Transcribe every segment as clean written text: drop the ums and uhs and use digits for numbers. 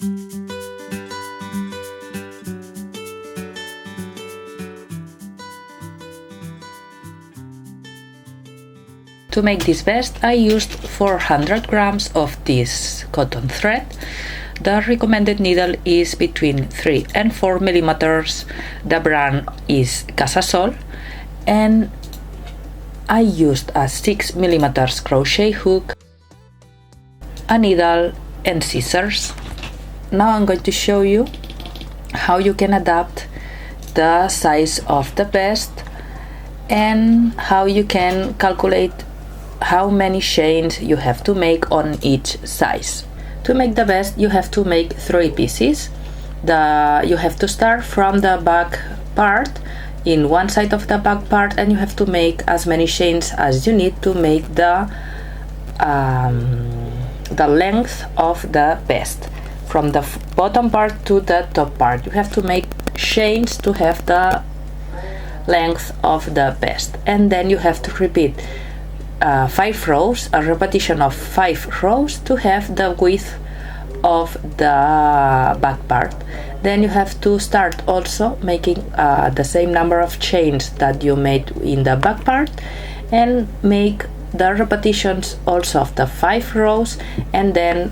To make this vest, I used 400 grams of this cotton thread. The recommended needle is between 3 and 4 millimeters. The brand is Casasol, and I used a 6 millimeters crochet hook, a needle, and scissors. Now I'm going to show you how you can adapt the size of the vest and how you can calculate how many chains you have to make on each size. To make the vest, you have to make 3 pieces. You have to start from the back part in one side of the back part, and you have to make as many chains as you need to make the length of the vest. From the bottom part to the top part, you have to make chains to have the length of the vest, and then you have to repeat 5 rows, a repetition of 5 rows to have the width of the back part. Then you have to start also making the same number of chains that you made in the back part, and make the repetitions also of the 5 rows, and then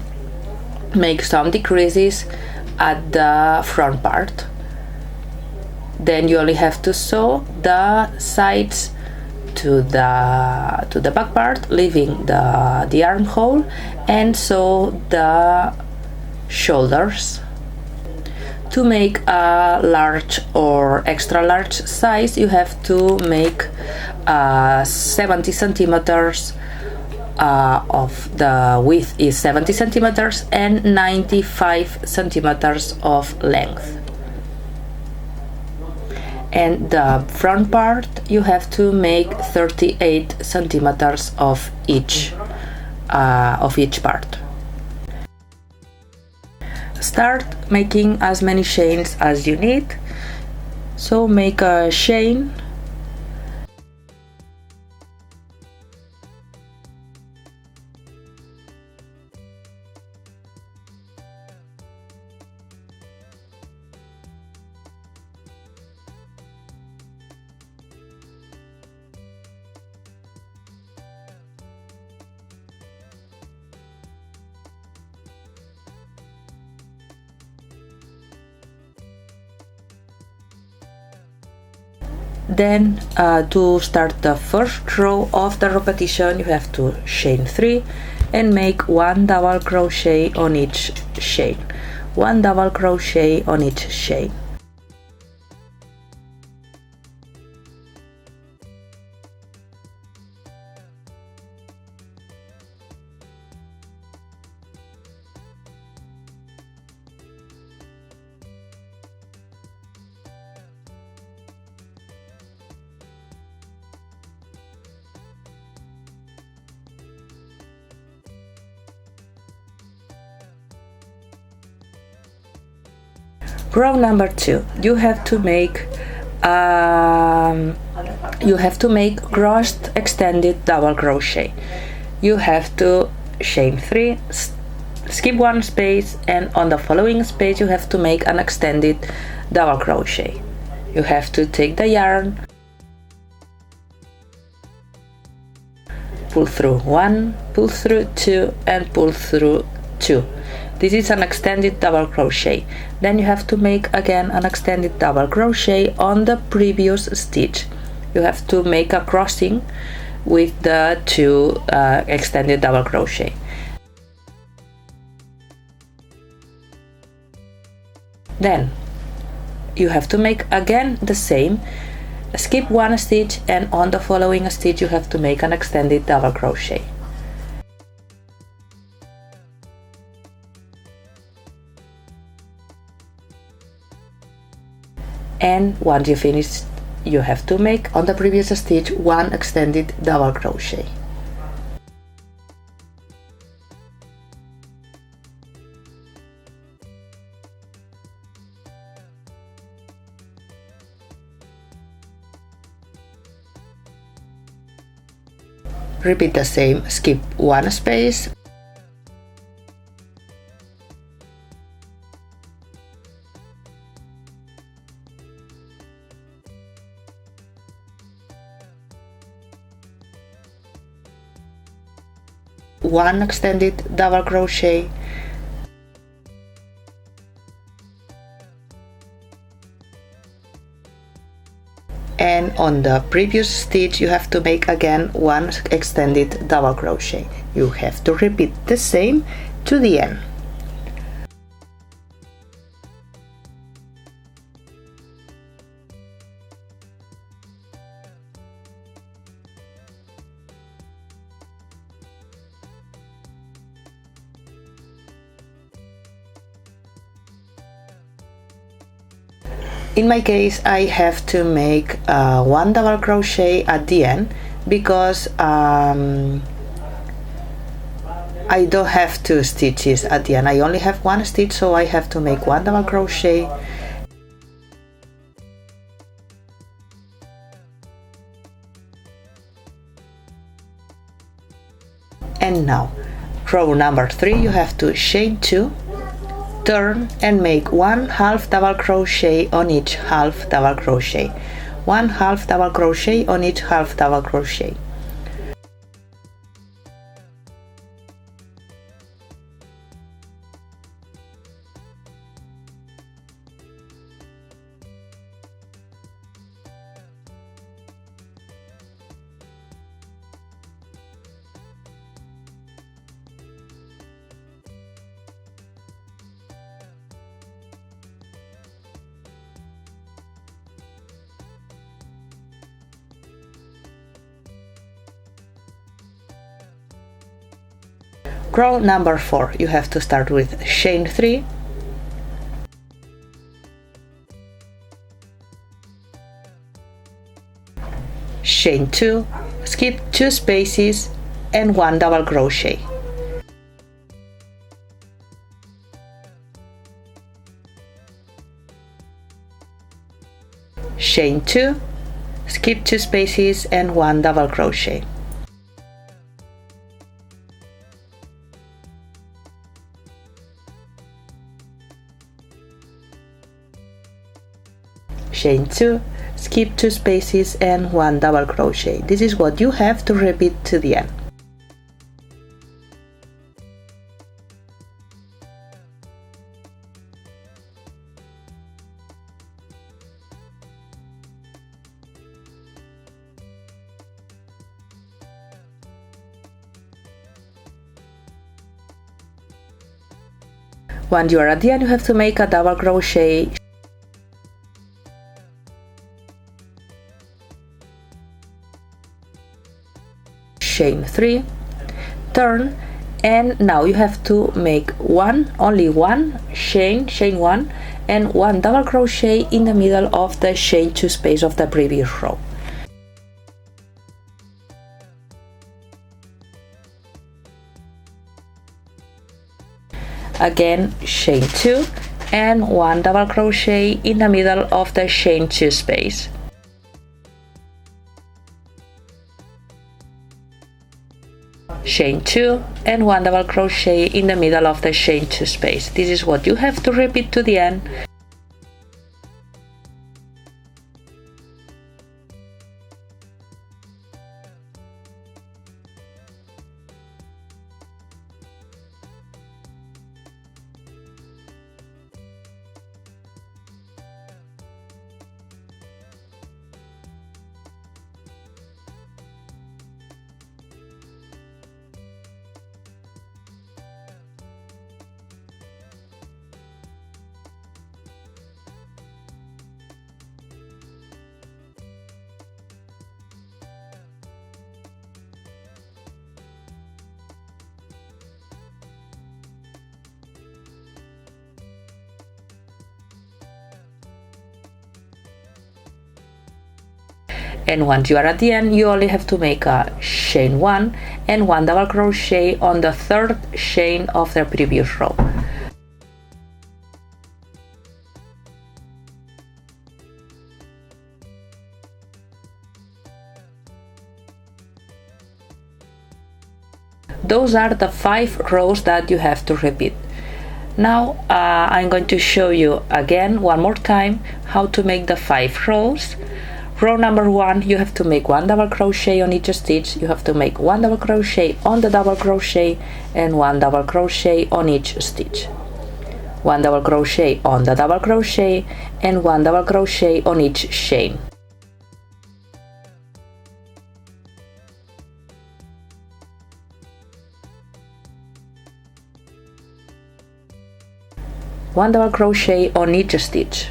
make some decreases at the front part. Then you only have to sew the sides to the back part, leaving the armhole, and sew the shoulders. To make a large or extra large size, you have to make 70 centimeters of the width is 70 centimeters and 95 centimeters of length. And the front part, you have to make 38 centimeters of each part. Start making as many chains as you need. So make a chain, then to start the first row of the repetition, you have to chain 3 and make 1 double crochet on each chain, 1 double crochet on each chain. Row number 2, you have to make crossed extended double crochet. You have to chain 3, skip 1 space, and on the following space you have to make an extended double crochet. You have to take the yarn, pull through 1, pull through 2, and pull through 2. This is an extended double crochet. Then you have to make again an extended double crochet on the previous stitch. You have to make a crossing with the 2 extended double crochet. Then you have to make again the same, skip 1 stitch, and on the following stitch you have to make an extended double crochet. And once you finish, you have to make on the previous stitch 1 extended double crochet. Repeat the same, skip 1 space, 1 extended double crochet, and on the previous stitch you have to make again 1 extended double crochet. You have to repeat the same to the end. In my case, I have to make 1 double crochet at the end because I don't have 2 stitches at the end. I only have 1 stitch, so I have to make 1 double crochet and now row number 3 you have to chain 2, turn and make 1 half double crochet on each half double crochet, 1 half double crochet on each half double crochet. Row number 4 you have to start with chain 3, chain 2, skip 2 spaces and 1 double crochet, chain 2, skip 2 spaces and 1 double crochet, chain 2, skip 2 spaces and 1 double crochet. This is what you have to repeat to the end. Once you are at the end, you have to make a double crochet, chain 3, turn, and now you have to make only one chain 1 and 1 double crochet in the middle of the chain 2 space of the previous row. Again, chain 2 and 1 double crochet in the middle of the chain 2 space. Chain 2 and 1 double crochet in the middle of the chain 2 space. This is what you have to repeat to the end. And once you are at the end, you only have to make a chain 1 and 1 double crochet on the 3rd chain of the previous row. Those are the 5 rows that you have to repeat. Now I'm going to show you again one more time how to make the 5 rows. Row number 1, you have to make 1 double crochet on each stitch. You have to make 1 double crochet on the double crochet and 1 double crochet on each stitch. 1 double crochet on the double crochet and 1 double crochet on each chain. One double crochet on each stitch.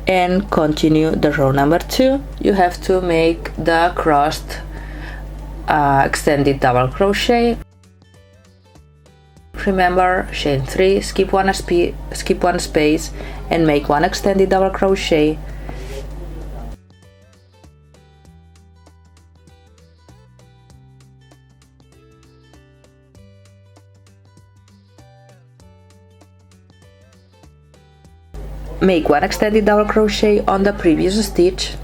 And continue the row number 2. You have to make the crossed extended double crochet. Remember, chain 3, skip one space and make 1 extended double crochet. Make 1 extended double crochet on the previous stitch.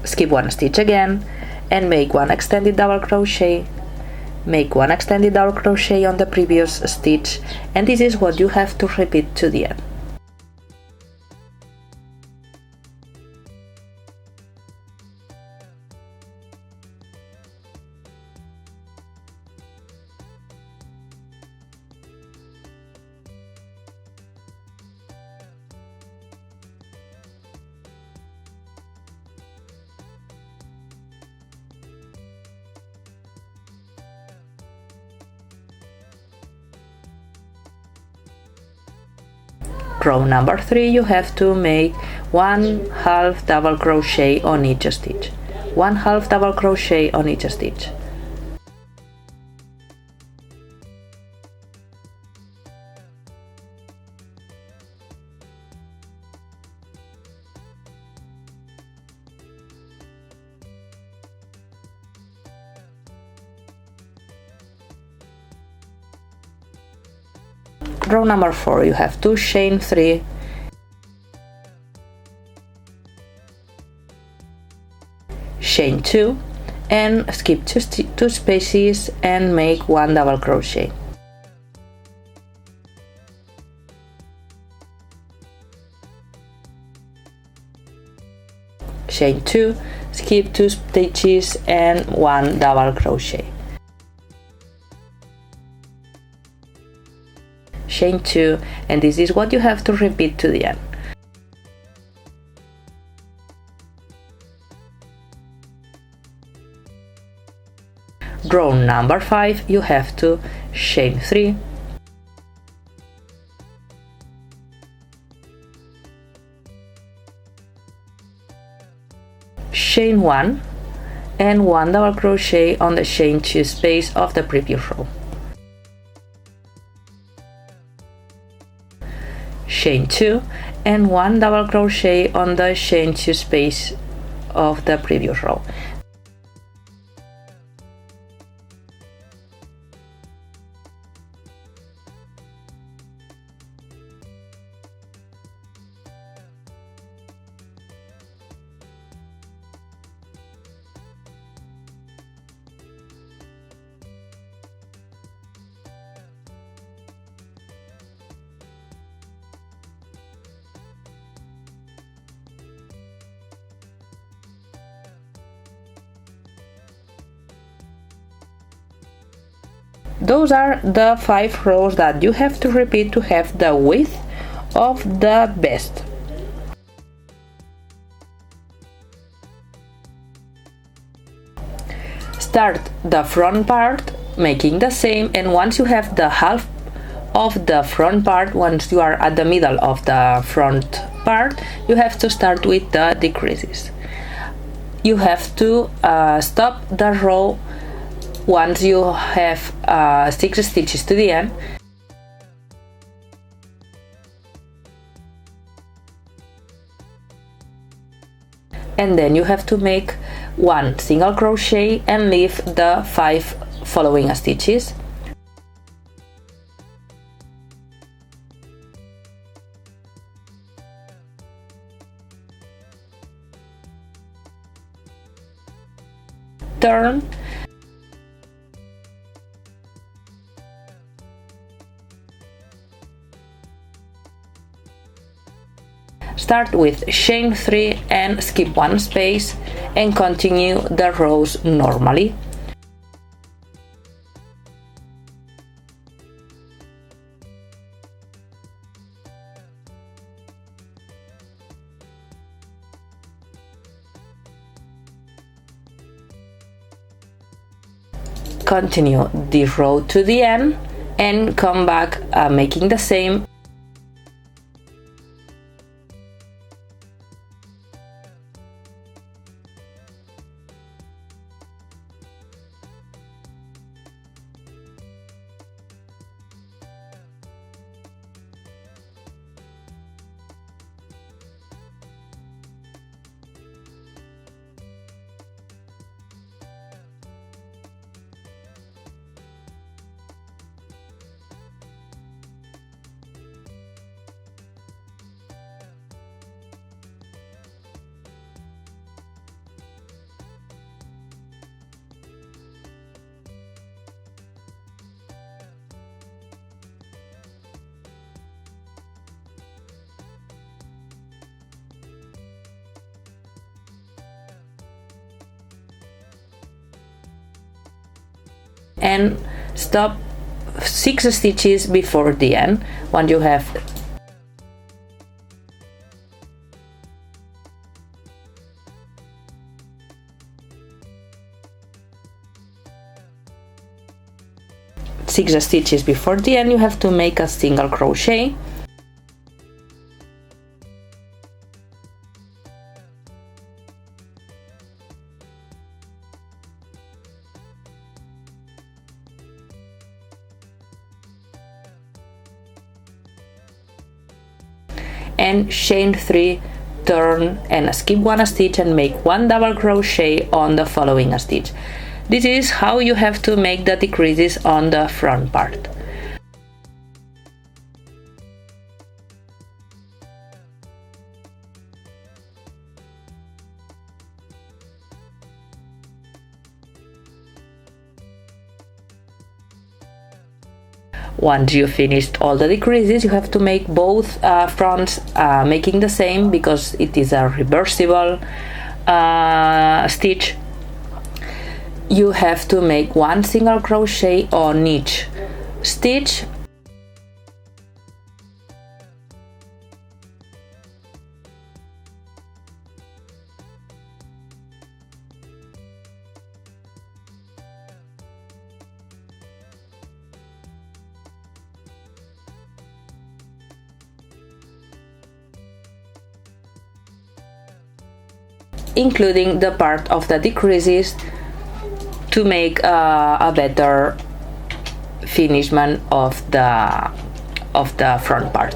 Skip 1 stitch again and make 1 extended double crochet. Make 1 extended double crochet on the previous stitch, and this is what you have to repeat to the end. Row number 3, you have to make 1 half double crochet on each stitch. 1 half double crochet on each stitch. Row number 4, you have to chain 3, chain 2 and skip 2 spaces and make 1 double crochet. Chain 2, skip 2 stitches and 1 double crochet. Chain 2, and this is what you have to repeat to the end. Row number 5, you have to chain 3, chain 1 and 1 double crochet on the chain 2 space of the previous row. Chain 2 and 1 double crochet on the chain 2 space of the previous row. Those are the 5 rows that you have to repeat to have the width of the vest. Start the front part making the same, and once you have the half of the front part, once you are at the middle of the front part, you have to start with the decreases. You have to stop the row once you have 6 stitches to the end, and then you have to make 1 single crochet and leave the 5 following stitches. Turn, start with chain 3 and skip 1 space and continue the rows normally. Continue this row to the end and come back making the same. And stop 6 stitches before the end. Once you have six stitches before the end, you have to make a single crochet. And chain 3, turn and skip 1 stitch and make 1 double crochet on the following stitch. This is how you have to make the decreases on the front part. Once you finished all the decreases, you have to make both fronts making the same, because it is a reversible stitch. You have to make 1 single crochet on each stitch. Including the part of the decreases to make a better finishment of the front part.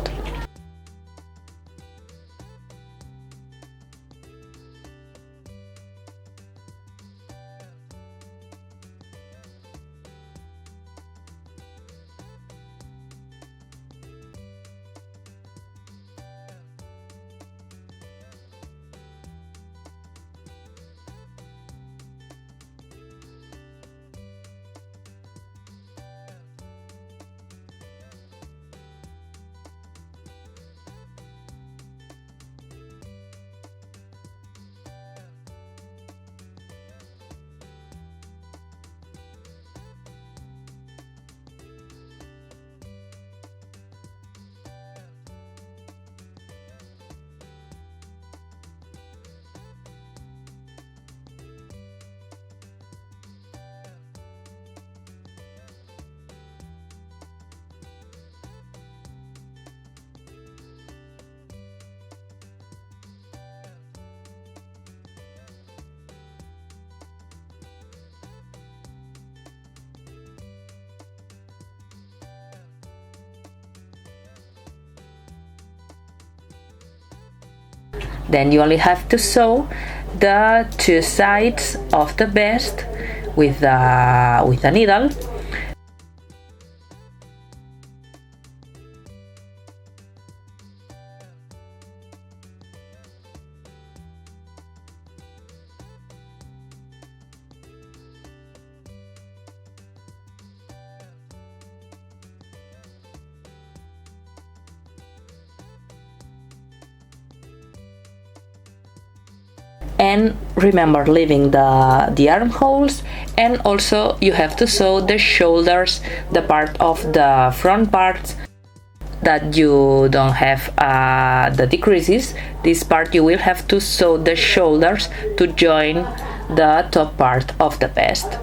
Then you only have to sew the two sides of the vest with a needle. And remember leaving the armholes, and also you have to sew the shoulders, the part of the front parts that you don't have the decreases. This part you will have to sew the shoulders to join the top part of the vest.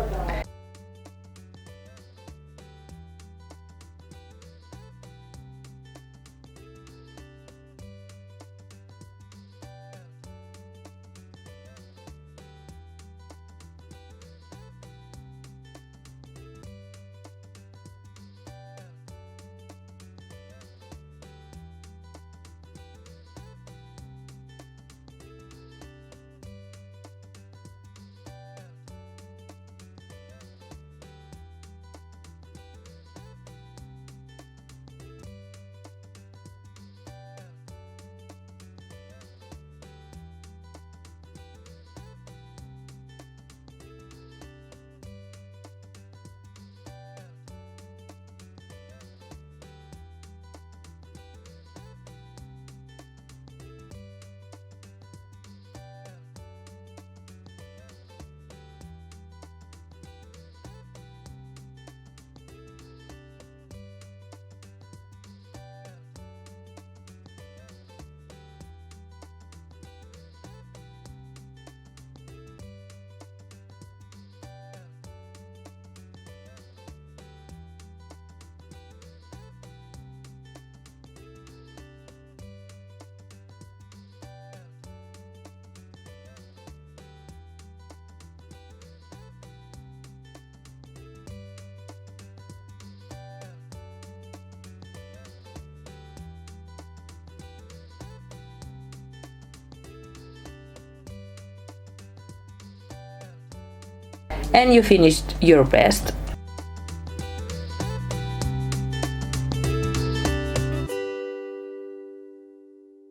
And you finished your vest.